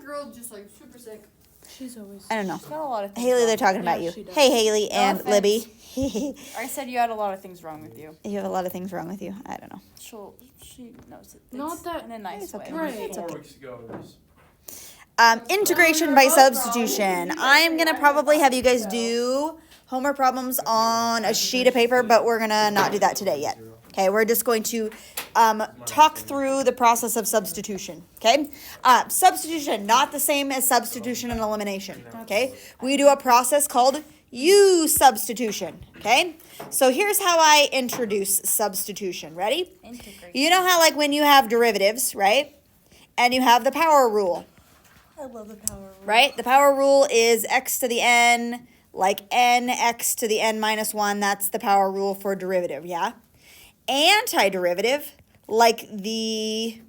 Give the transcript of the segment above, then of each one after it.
girl just like super sick. She's always. I don't know. She's got a lot of things Haley, wrong. they're talking about Yeah, you. she does. Hey, Haley and offense. Libby. I said you had a lot of things wrong with you. You have a lot of things wrong with you. I don't know. She knows it. Not It's that- in a nice It's way. okay. Right. It's 4 okay. weeks ago, it was Integration by substitution. I'm going to probably have you guys do homework problems on a sheet of paper, but we're going to not do that today yet. Okay, we're just going to talk through the process of substitution. Okay, substitution, not the same as substitution and elimination. Okay, we do a process called use substitution. Okay, so here's how I introduce substitution. Ready? Integration. You know how like when you have derivatives, right? And you have the power rule. I love the power rule. Right? The power rule is x to the n, like n x to the n minus 1. That's the power rule for derivative, yeah? Antiderivative, like the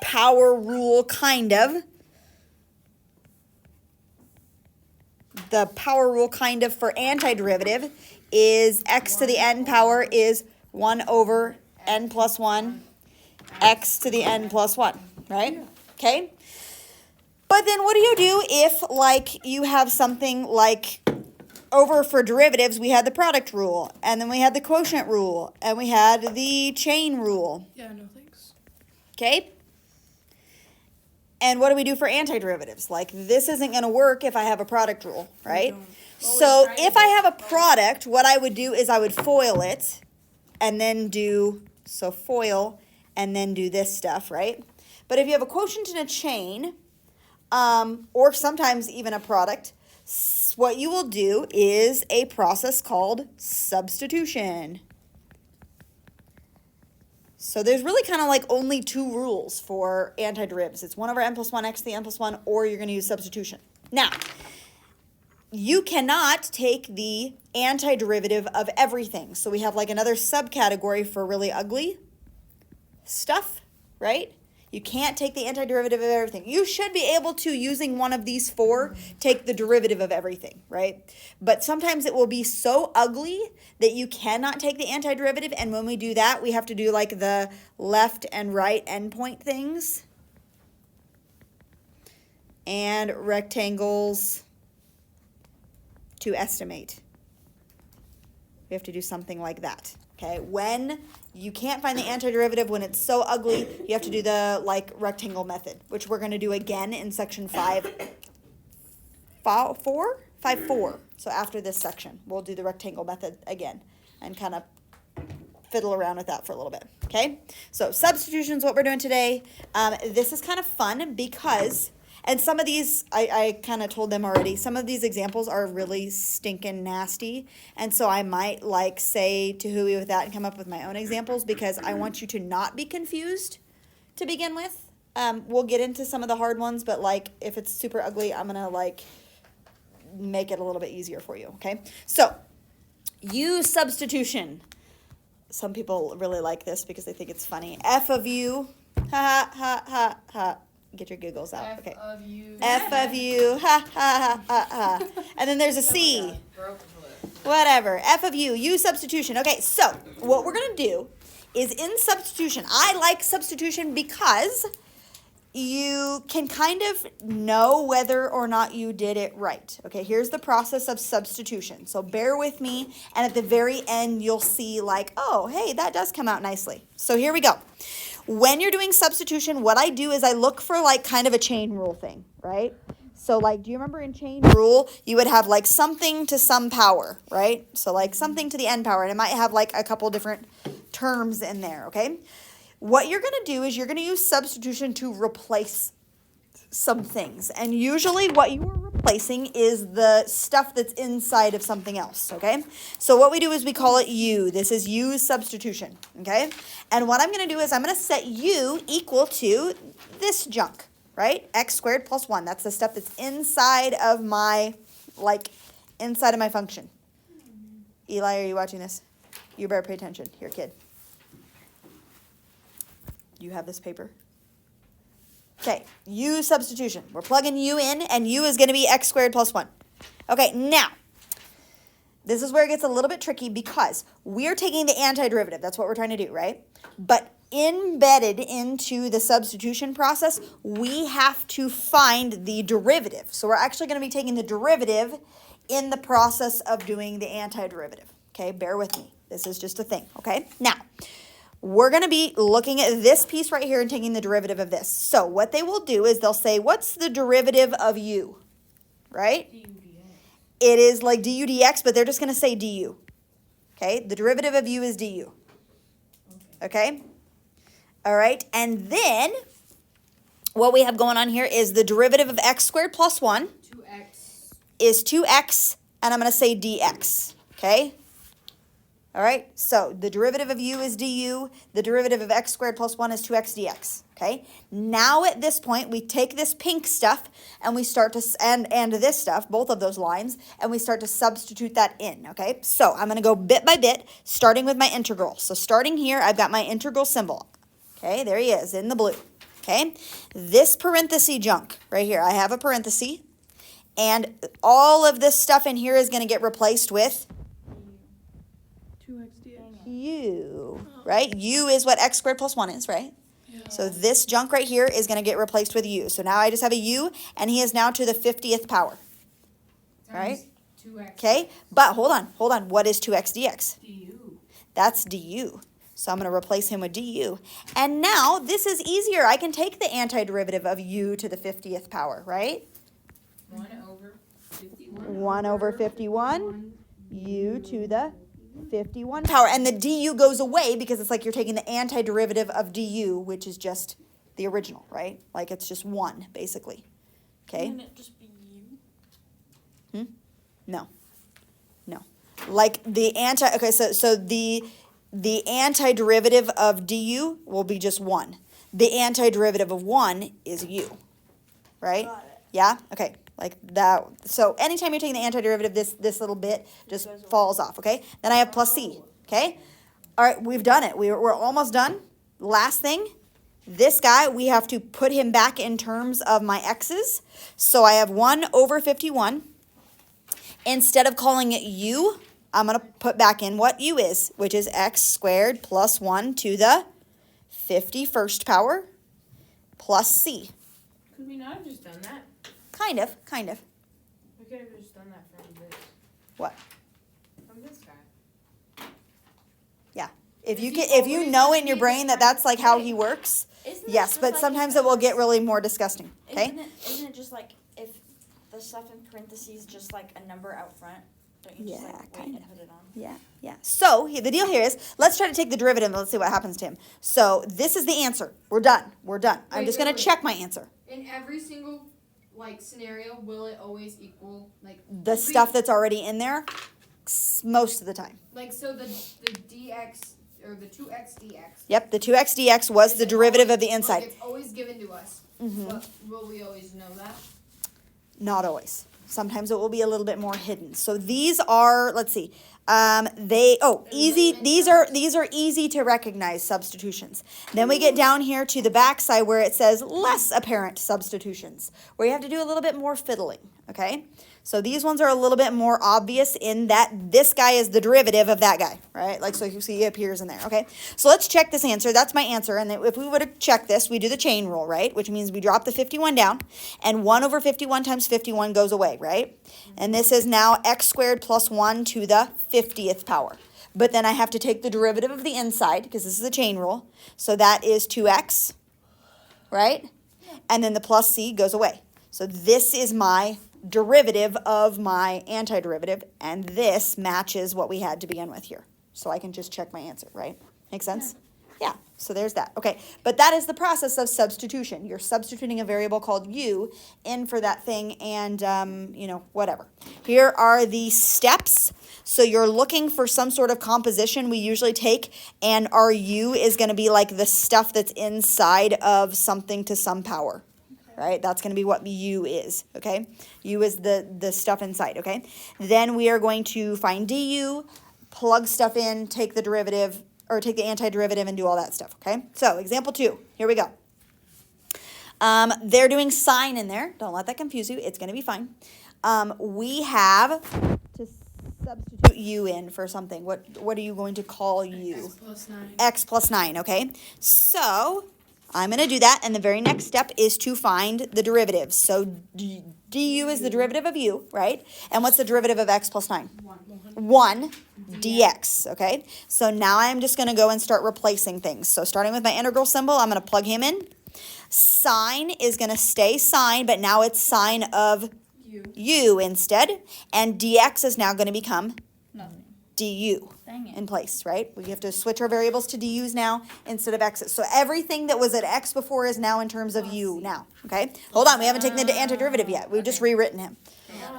power rule kind of. The power rule kind of for antiderivative is x to the n power is 1 over n plus 1. X to the n plus 1, right? Okay? But then what do you do if, like, you have something like over for derivatives, we had the product rule, and then we had the quotient rule, and we had the chain rule, Yeah, no thanks. okay? And what do we do for antiderivatives? Like, this isn't going to work if I have a product rule, right? So if I have a product, what I would do is I would FOIL it, and then do, so FOIL, and then do this stuff, right? But if you have a quotient and a chain, or sometimes even a product, what you will do is a process called substitution. So there's really kind of like only two rules for antiderivatives. It's 1 over n plus 1 x to the n plus 1, or you're going to use substitution. Now, you cannot take the antiderivative of everything. So we have like another subcategory for really ugly stuff, right? You can't take the antiderivative of everything. You should be able to, using one of these four, take the derivative of everything, right? But sometimes it will be so ugly that you cannot take the antiderivative, and when we do that, we have to do like the left and right endpoint things. And rectangles to estimate. We have to do something like that. Okay, when you can't find the antiderivative, when it's so ugly, you have to do the like rectangle method, which we're going to do again in section 5.4. So after this section, we'll do the rectangle method again and kind of fiddle around with that for a little bit. Okay, so substitution is what we're doing today. This is kind of fun because, and some of these, I kind of told them already, some of these examples are really stinking nasty. And so I might like say to hooey with that and come up with my own examples because I want you to not be confused to begin with. We'll get into some of the hard ones, but like if it's super ugly, I'm going to like make it a little bit easier for you. Okay. So use substitution. Some people really like this because they think it's funny. F of u, ha, ha, ha, ha. Get your giggles out. Okay. F of you. F of u, ha, ha, ha, ha, ha. And then there's a C. Whatever. F of u, use substitution. Okay, so what we're going to do is in substitution, I like substitution because you can kind of know whether or not you did it right. Okay, here's the process of substitution. So bear with me, and at the very end, you'll see like, oh, hey, that does come out nicely. So here we go. When you're doing substitution, what I do is I look for like kind of a chain rule thing, right? So like, do you remember in chain rule, you would have like something to some power, right? So like something to the n power, and it might have like a couple different terms in there, okay? What you're going to do is you're going to use substitution to replace some things. And usually what you are replacing is the stuff that's inside of something else, okay? So what we do is we call it u. This is use substitution, okay? And what I'm going to do is I'm going to set u equal to this junk, right? X squared plus 1. That's the stuff that's inside of my, like, inside of my function. Eli, are you watching this? You better pay attention. Here, kid. You have this paper? Okay, u substitution. We're plugging u in, and u is going to be x squared plus 1. Okay, now, this is where it gets a little bit tricky because we're taking the antiderivative. That's what we're trying to do, right? But embedded into the substitution process, we have to find the derivative. So we're actually going to be taking the derivative in the process of doing the antiderivative. Okay, bear with me. This is just a thing, okay? Now, we're going to be looking at this piece right here and taking the derivative of this. So what they will do is they'll say, what's the derivative of u? Right? It is like du dx, but they're just going to say du. Okay, the derivative of u is du. Okay? All right, and then what we have going on here is the derivative of x squared plus 1 2x is 2x, and I'm going to say dx. Okay? All right, so the derivative of u is du. The derivative of x squared plus 1 is 2x dx. Okay, now at this point, we take this pink stuff and we start to, and this stuff, both of those lines, and we start to substitute that in, okay? So I'm going to go bit by bit, starting with my integral. So starting here, I've got my integral symbol. Okay, there he is in the blue. Okay, this parenthesis junk right here, I have a parenthesis, and all of this stuff in here is going to get replaced with 2x dx. u, right? U is what x squared plus 1 is, right? So this junk right here is going to get replaced with u. So now I just have a u, and he is now to the 50th power. Right? 2x. Okay, but hold on. What is 2x dx? du. That's du. So I'm going to replace him with du. And now this is easier. I can take the antiderivative of u to the 50th power, right? 1 over 51. 1 over 51, u to the 51 power. And the du goes away because it's like you're taking the antiderivative of du, which is just the original, right? Like it's just 1, basically. Okay? Wouldn't it just be you? No. Like the okay, so the antiderivative of du will be just 1. The antiderivative of 1 is u, right? Got it. Yeah? Okay, like that. So anytime you're taking the antiderivative, this little bit just falls off, okay? Then I have plus c, okay? All right, we've done it. We're almost done. Last thing, this guy, we have to put him back in terms of my x's. So I have 1 over 51. Instead of calling it u, I'm going to put back in what u is, which is x squared plus 1 to the 51st power plus c. Could we not have just done that? Kind of. We could have just done that from this. What? From this guy. Yeah. If you Does can, he if you always know have in your to be brain this that that's like how way? he works, Isn't it yes. just But like sometimes if it will get it's- really more disgusting. Okay. Isn't it just like if the stuff in parentheses just like a number out front? Don't you just Yeah, like wait kinda. and put it on? Yeah. So the deal here is, let's try to take the derivative and let's see what happens to him. So this is the answer. We're done. I'm Wait, just wait, gonna wait. check my answer. In every single like scenario, will it always equal like The every- stuff that's already in there, most of the time. like so the dx or the 2x dx. Yep, the 2x dx was is the it derivative of the always- inside. Like it's always given to us. Mhm. But will we always know that? Not always. Sometimes it will be a little bit more hidden. So these are, let's see, easy. These are easy to recognize substitutions. Then we get down here to the back side where it says less apparent substitutions, where you have to do a little bit more fiddling, okay? So these ones are a little bit more obvious in that this guy is the derivative of that guy, right? Like, so you see he appears in there, okay? So let's check this answer. That's my answer. And if we would have checked this, we do the chain rule, right? Which means we drop the 51 down, and 1 over 51 times 51 goes away, right? And this is now x squared plus 1 to the 50th power. But then I have to take the derivative of the inside, because this is the chain rule. So that is 2x, right? And then the plus c goes away. So this is my derivative of my antiderivative, and this matches what we had to begin with here. So I can just check my answer, right? Make sense? Yeah, so there's that. Okay, but that is the process of substitution. You're substituting a variable called u in for that thing, and, whatever. Here are the steps. So you're looking for some sort of composition we usually take, and our u is going to be like the stuff that's inside of something to some power. Right? That's going to be what u is, okay? U is the stuff inside, okay? Then we are going to find du, plug stuff in, take the derivative, or take the antiderivative and do all that stuff, okay? So, example 2, here we go. They're doing sine in there. Don't let that confuse you. It's going to be fine. We have to substitute u in for something. What are you going to call u? X plus 9. X plus 9, okay? So I'm going to do that, and the very next step is to find the derivative. So du is the derivative of u, right? And what's the derivative of x plus 9? 1 dx, okay? So now I'm just going to go and start replacing things. So starting with my integral symbol, I'm going to plug him in. Sine is going to stay sine, but now it's sine of u instead. And dx is now going to become Nothing. du Dang it. in place, right? We have to switch our variables to du's now instead of x's. So everything that was at x before is now in terms of u now, okay? Hold on, we haven't taken the antiderivative yet. We've just rewritten him.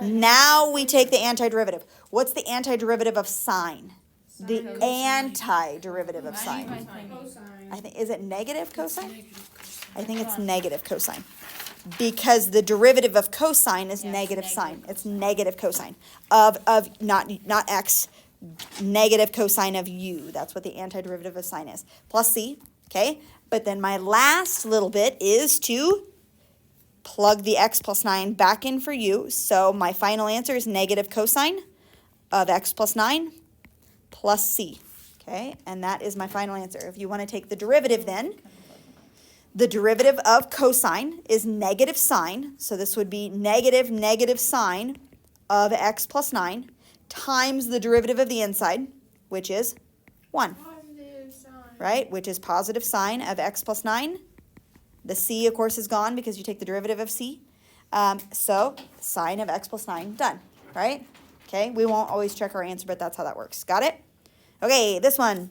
Now we take the antiderivative. What's the antiderivative of sine? The antiderivative of sine. Cosine. I think, is it negative cosine? I think it's negative cosine. Because the derivative of cosine is Yeah, negative it's sine. negative It's negative cosine of not x, negative cosine of u. That's what the antiderivative of sine is. Plus c, okay? But then my last little bit is to plug the x plus 9 back in for u. So my final answer is negative cosine of x plus 9 plus c, okay? And that is my final answer. If you want to take the derivative then, the derivative of cosine is negative sine, so this would be negative sine of x plus 9 times the derivative of the inside, which is 1, Positive sign. right? Which is positive sine of x plus 9. The c, of course, is gone because you take the derivative of c. So sine of x plus 9, done, right? Okay, we won't always check our answer, but that's how that works. Got it? Okay, this one.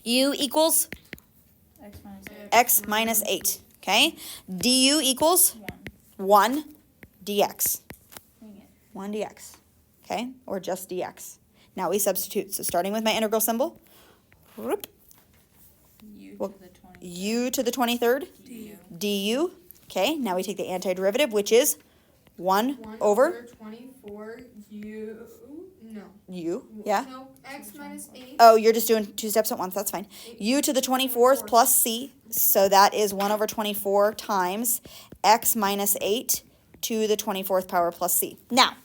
U equals x minus 8, okay? Du equals 1 dx. 1 dx, okay? Or just dx. Now we substitute. So starting with my integral symbol, whoop, u to the 23rd, du. Okay, now we take the antiderivative, which is 1 over 24 u. No. u, yeah? No, x minus 8. Oh, you're just doing 2 steps at once. That's fine. U to the 24th plus c. So that is 1 over 24 times x minus 8 to the 24th power plus c. Now,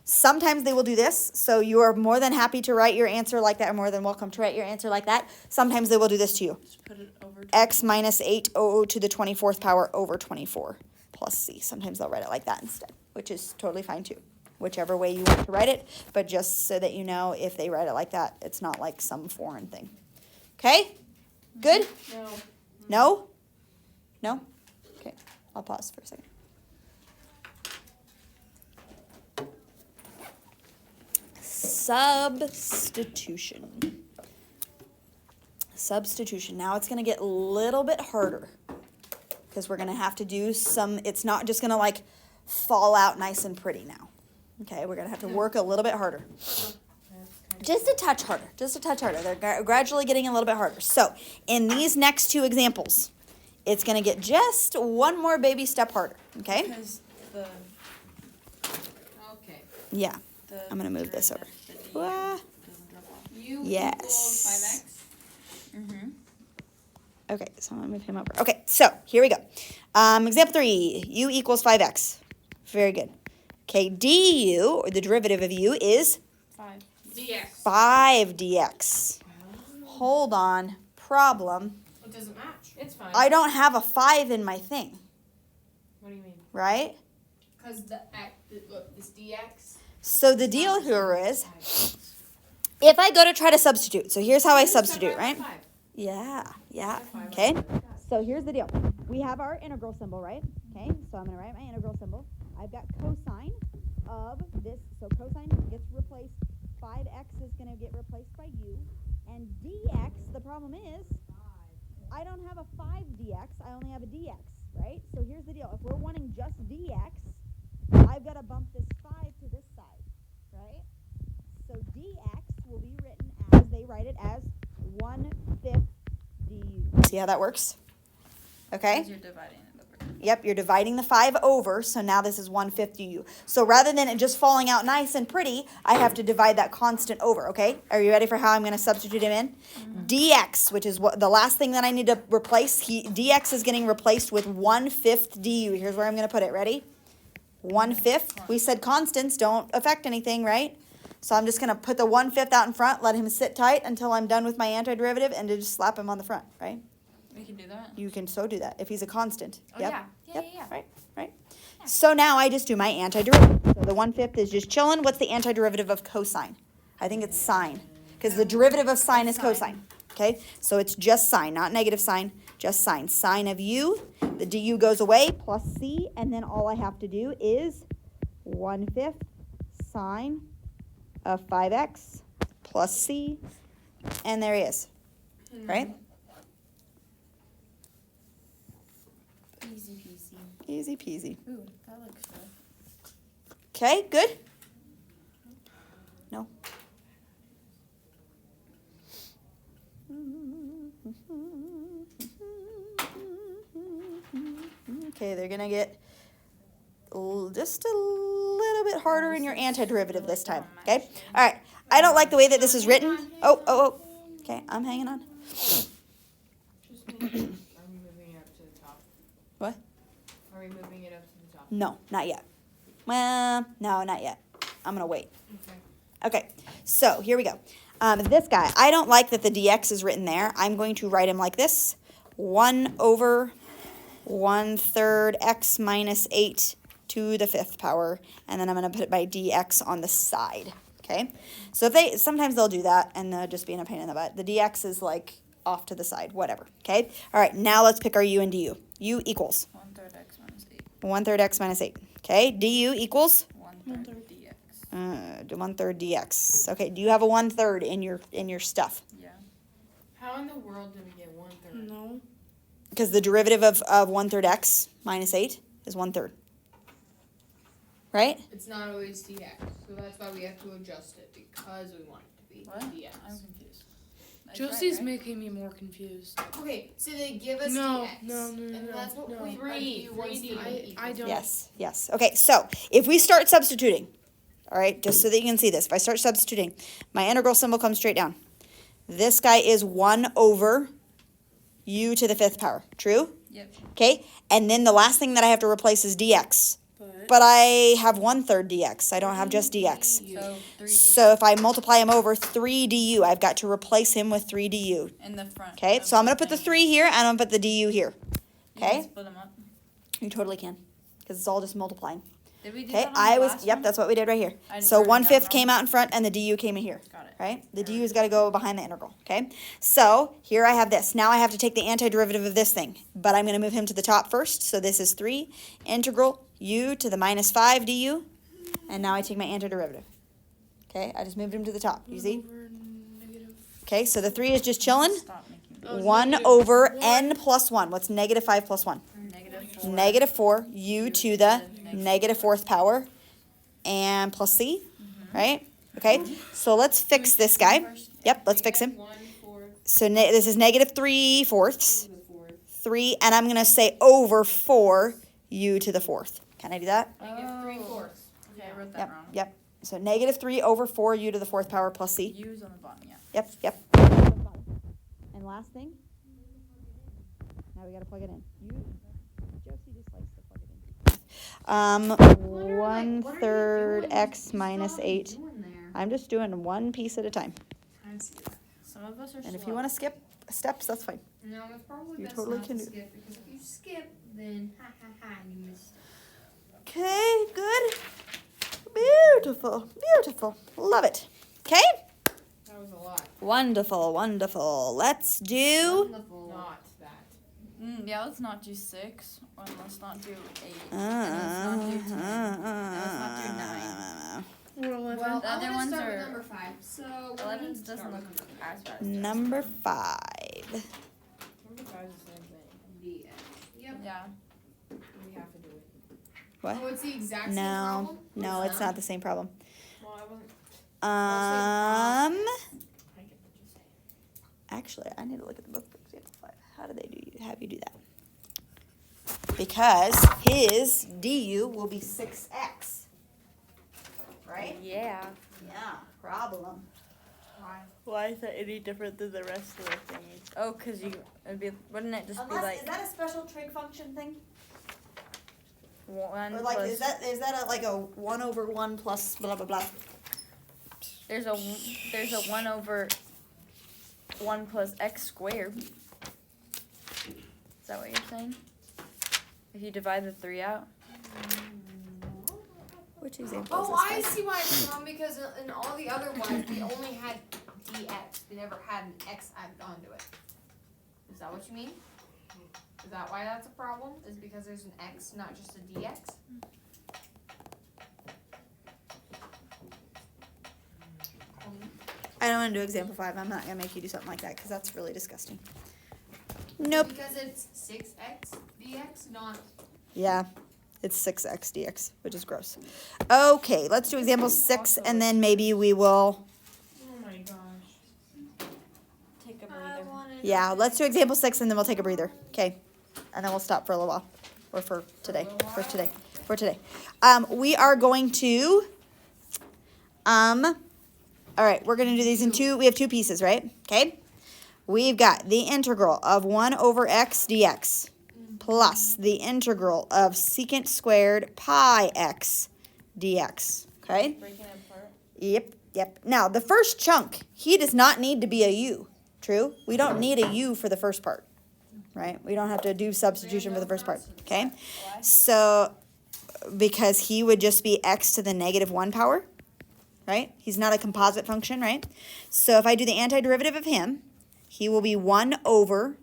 sometimes they will do this. So you are more than happy to write your answer like that, or more than welcome to write your answer like that. Sometimes they will do this to you. Just put it over. X minus 8 to the 24th power over 24 plus c. Sometimes they'll write it like that instead, which is totally fine too. Whichever way you want to write it, but just so that you know, if they write it like that, it's not like some foreign thing. Okay? Good? No. No? No? Okay, I'll pause for a second. Substitution. Substitution. Now it's going to get a little bit harder because we're going to have to do some, it's not just going to like fall out nice and pretty now. Okay, we're going to have to work a little bit harder. Just a touch harder. Just a touch harder. They're gradually getting a little bit harder. So, in these next two examples, it's going to get just one more baby step harder. Okay? Because the Okay. Yeah. I'm going to move this over. Wah. U Yes. equals 5x. Mm-hmm. Okay, so I'm going to move him over. Okay, so here we go. Example 3. U equals 5x. Very good. Okay, du, or the derivative of u, is 5. dx. 5 dx. Hold on. Problem. It doesn't match. It's fine. I don't have a 5 in my thing, What do you mean? right? Because look, this dx. So the deal here is, if I go to try to substitute, so here's how I substitute, right? Yeah, okay. So here's the deal. We have our integral symbol, right? Okay, so I'm going to write my integral symbol. I've got cosine of this, so cosine gets replaced, 5x is going to get replaced by u, and dx, the problem is, I don't have a 5 dx, I only have a dx, right? So here's the deal. If we're wanting just dx, I've got to bump this 5 to this side, right? So dx will be written as, they write it as 1/5 du. See how that works? Okay? You're dividing it over. Yep, you're dividing the 5 over, so now this is 1/5 du. So rather than it just falling out nice and pretty, I have to divide that constant over, okay? Are you ready for how I'm going to substitute him in? Mm-hmm. Dx, which is what the last thing that I need to replace, dx is getting replaced with 1/5 du. Here's where I'm going to put it. Ready? 1/5. We said constants don't affect anything, right? So I'm just going to put the 1/5 out in front, let him sit tight until I'm done with my antiderivative, and to just slap him on the front, right? We can do that. You can so do that if he's a constant. Oh, Yep. yeah. Yep. Yeah. Right. Right. Yeah. So now I just do my antiderivative. So the 1/5 is just chilling. What's the antiderivative of cosine? I think it's sine, because the derivative of sine is cosine. Okay. So it's just sine, not negative sine, just sine. Sine of u. The du goes away plus c, and then all I have to do is 1/5 sine of 5x plus c, and there he is. Right. Easy peasy. Easy peasy. Ooh, that looks good. Okay, good? No? Okay, they're going to get just a little bit harder in your antiderivative this time. Okay? All right. I don't like the way that this is written. Oh. Okay, I'm hanging on. Just maybe, are we moving it up to the top? What? Are we moving it up to the top? No, not yet. Well, no, not yet. I'm going to wait. Okay, so here we go. This guy, I don't like that the dx is written there. I'm going to write him like this. 1 over 1/3 x minus 8 to the 5th power. And then I'm going to put my dx on the side. Okay, so if sometimes they'll do that and they'll just be in a pain in the butt. The dx is like off to the side, whatever. Okay, all right, now let's pick our u and du. U equals 1/3 x minus 8. 1/3 x minus 8. Okay, du equals 1/3 dx. 1/3 dx. Okay, do you have a 1/3 in your stuff? Yeah. How in the world did we get 1/3? No. Because the derivative of 1/3 x minus 8 is 1/3. Right? It's not always dx, so that's why we have to adjust it because we want it to be What? dx. I'm confused. That's Josie's right? making me more confused. Okay, so they give us No, dx. no, And that's what no. we Three wants to D. be. I don't. Yes. Okay, so if we start substituting, all right, just so that you can see this, if I start substituting, my integral symbol comes straight down. This guy is 1 over u to the 5th power. True? Yep. Okay, and then the last thing that I have to replace is dx. But I have 1/3 dx. I don't have just dx. So 3D. So if I multiply him over 3 du, I've got to replace him with 3 du. in the front. Okay, of so I'm going to put the thing. 3 here, and I'm going to put the du here. You can Okay? split them up. You totally can, because it's all just multiplying. Did we do Okay, that on the last one? that's what we did right here. I just So wrote it down 1/5 wrong. came out in front, and the du came in here. Got it. Right? The du's got to go behind the integral. Okay? So here I have this. Now I have to take the antiderivative of this thing, but I'm going to move him to the top first. So this is 3 integral u to the minus 5 du, and now I take my antiderivative. Okay? I just moved him to the top. You see? Okay, so the 3 is just chilling. Stop making me. Oh, 1 negative over one. n plus 1. What's negative 5 plus 1? -4. Negative 4 u to the negative 4th power and plus c, right? Okay, so let's fix this guy. Yep, let's fix him. 1/4 So this is negative 3/4, to the 4th. 3, and I'm going to say over 4 u to the 4th. Can I do that? Negative 3/4. Okay, I wrote that Yep, wrong. yep. So negative 3 over 4 u to the 4th power plus c. U's on the bottom, yeah. Yep. And last thing. Now we got to plug it in. Josie just likes to plug it in. 1/3 x minus 8. I'm just doing one piece at a time. I see that. Some of us are And if slow. you want to skip steps, that's fine. No, it's probably You best totally not can to do- skip, because if you skip, then you missed. Okay, good. Beautiful. Love it. Okay? That was a lot. Wonderful. Let's do. Wonderful. Not that. Yeah, let's not do 6, or let's not do 8, and let's not do 10, and let's not do 9. Well, The I'm other gonna ones start are- with number 5. So 11 start doesn't with look number as bad as Number 5. Number 5 is the same thing. D. Yep. Yeah. We have to do it. What? Oh, it's the exact same No, problem? no, it's not the same problem. Well, I wasn't. Um, I get what you're saying. actually, I need to look at the book for example 5. How do they have you do that? Because his du will be 6x. Right? Yeah. Yeah, problem. Why is that any different than the rest of the thingies? Oh, because wouldn't it just be Unless, like is that a special trig function thing? 1 Or like, plus... is that like a 1 over 1 plus blah blah blah? there's a 1 over 1 plus x squared. Is that what you're saying? If you divide the 3 out? Which example Oh, is I this? see why it's wrong because in all the other ones we only had dx. We never had an x added onto it. Is that what you mean? Is that why that's a problem? Is because there's an x, not just a dx? I don't want to do example 5. I'm not going to make you do something like that because that's really disgusting. Nope. Because it's 6x dx, not. Yeah, it's 6x dx, which is gross. Okay, let's do example 6, and then maybe we will. Oh my gosh. Take a breather. Yeah, let's do example 6, and then we'll take a breather. Okay, and then we'll stop for a little while, or for today. For today. We are going to. All right, we're going to do these in two. We have 2 pieces, right? Okay. We've got the integral of 1 over x dx plus the integral of secant squared pi x dx. Okay? Breaking it apart. Yep. Now, the first chunk, he does not need to be a u. True? We don't need a u for the first part. Right? We don't have to do substitution for the first part. Okay? Why? So, because he would just be x to the negative 1 power. Right? He's not a composite function, right? So if I do the antiderivative of him, he will be 1 over,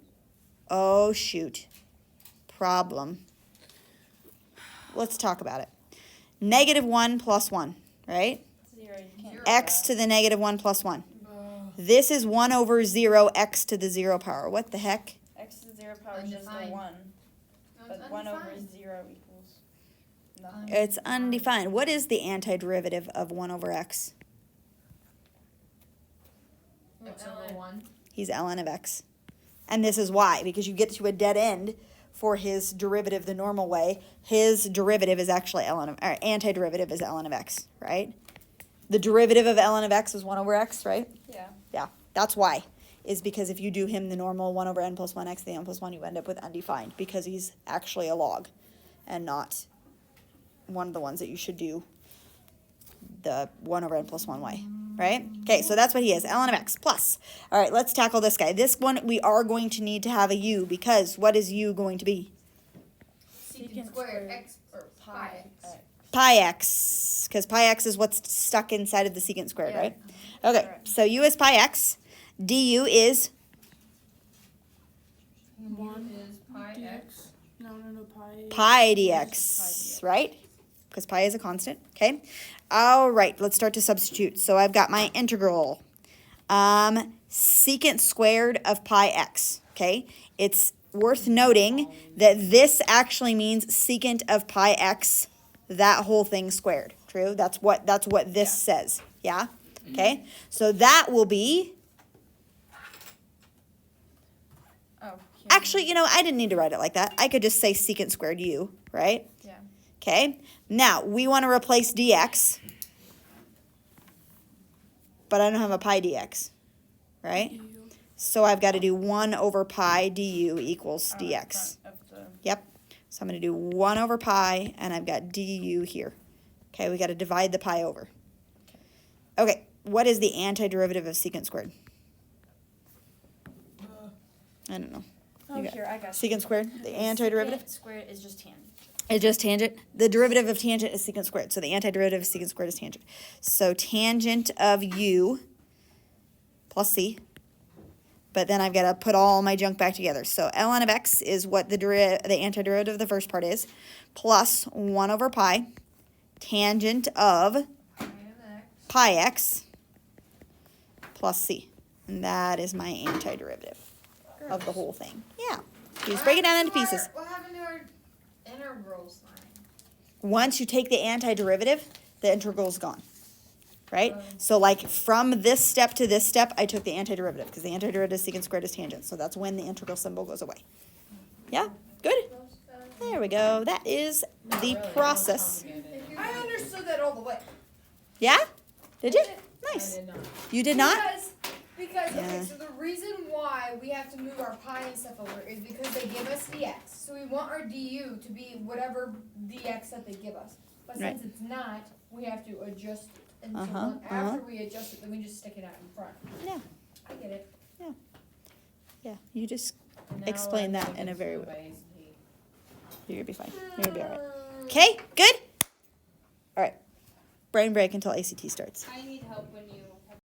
oh shoot, problem. Let's talk about it. Negative 1 plus 1, right? 0. You can't. X to the negative 1 plus 1. This is 1 over 0, x to the 0 power. What the heck? X to the 0 power is just a 1. No, it's But 1 over undefined. 0 equals nothing. It's undefined. What is the antiderivative of 1 over x? X over 1. He's ln of x. And this is why, because you get to a dead end for his derivative the normal way. His derivative is actually ln of, or antiderivative is ln of x, right? The derivative of ln of x is 1 over x, right? Yeah. Yeah, that's why. Is because if you do him the normal 1 over n plus 1 x to the n plus 1, you end up with undefined because he's actually a log and not one of the ones that you should do the 1 over n plus 1 way, right? Okay, so that's what he is, ln of x plus. All right, let's tackle this guy. This one, we are going to need to have a u because what is u going to be? Secant squared x or pi x. Pi x, because pi x is what's stuck inside of the secant squared, Yeah. right? Okay, Correct. so u is pi x, du is 1 is pi x. No, pi. pi dx, right? Because pi is a constant, okay? All right, let's start to substitute. So I've got my integral, secant squared of pi x, okay? It's worth noting that this actually means secant of pi x, that whole thing squared, true? That's what this says, yeah? Okay, so that will be, Oh. actually, you know, I didn't need to write it like that. I could just say secant squared u, right? Yeah. Okay, now we want to replace dx, but I don't have a pi dx, right? So I've got to do 1 over pi du equals Oh, in dx. front of the- Yep, so I'm going to do 1 over pi, and I've got du here. Okay, we got to divide the pi over. Okay, what is the antiderivative of secant squared? I don't know. Oh, You got here, I got you. Secant squared, the antiderivative? Secant squared is just tangent. It's just tangent. The derivative of tangent is secant squared. So the antiderivative of secant squared is tangent. So tangent of u plus c. But then I've got to put all my junk back together. So ln of x is what the antiderivative of the first part is, plus 1 over pi, tangent of pi x plus c. And that is my antiderivative of the whole thing. Yeah. You just break it down into pieces. What happened to our integral sign? Once you take the antiderivative, the integral is gone. Right? So like from this step to this step, I took the antiderivative because the antiderivative of secant squared is tangent. So that's when the integral symbol goes away. Yeah? Good? There we go. That is the process. I understood that all the way. Yeah? Did you? I Nice. did not. You did not? Because Yeah. okay, so the reason why we have to move our pi and stuff over is because they give us dx. So we want our du to be whatever dx that they give us. But Right. since it's not, we have to adjust it. And so after we adjust it, then we just stick it out in front. Yeah. I get it. Yeah, you just And now explain I that think in a it's very flew way. by ACT. You're gonna be fine. You're gonna be all right. Okay, good? All right. Brain break until ACT starts. I need help when you